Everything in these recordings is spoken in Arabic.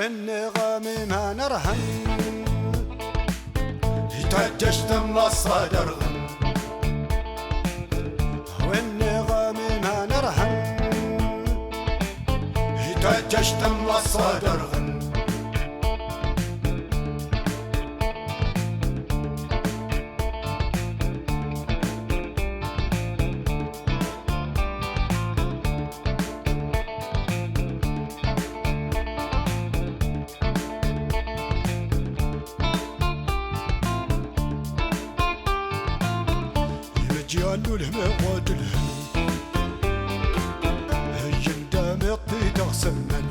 والنغم ما نرهن يتجشت الصدر والنغم ما نرهن يتجشت الصدر جيالو المغود الهن هجن دامي تغسمن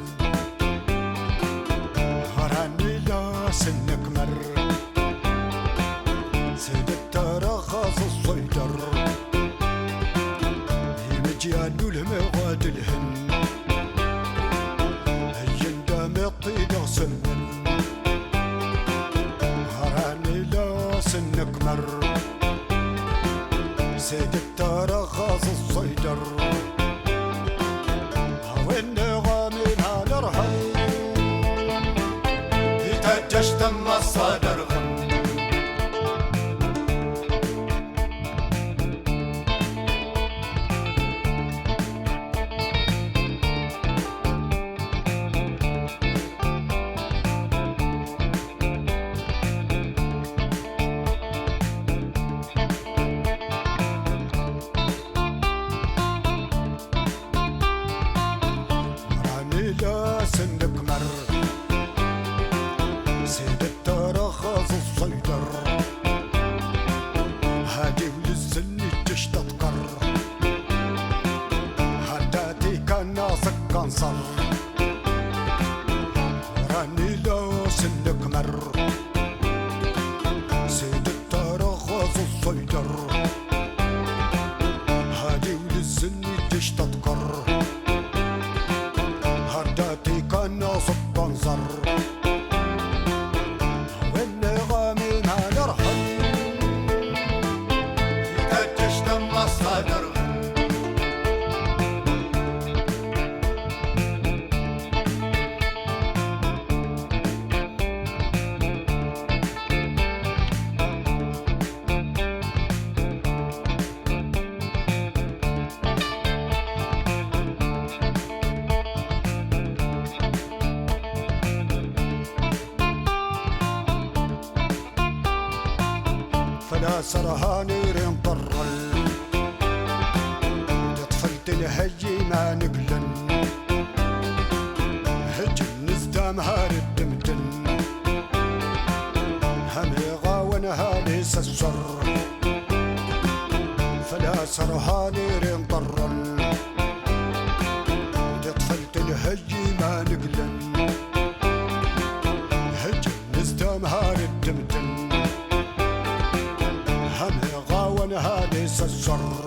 هراني لا سنك مر سيد الترخص الصيدر جيالو المغود الهن هجن دامي تغسمن هراني لا سنك مر سيد الترخص الصيدر والنغم ما نرهن يتجشت الصدر لا سنك مر سيد الترخص الصيدر هادي وللسن الجيش تتقر هداتي كان ناسك كنصر راني لا سنك مر سيد الترخص الصيدر هادي وللسن الجيش تتقر هرداتي كان ناصب بنظر والنغم ما نرهن يتجشت الصدر فلا سرهاني رين طرل طفلت الهجي ما نقلن هج النزدام هارد دمدن همي غاونها ليس السر فلا سرهاني رين طرل طفلت الهجي ما نقلن هج النزدام هارد دمدن هم غاون هذه السر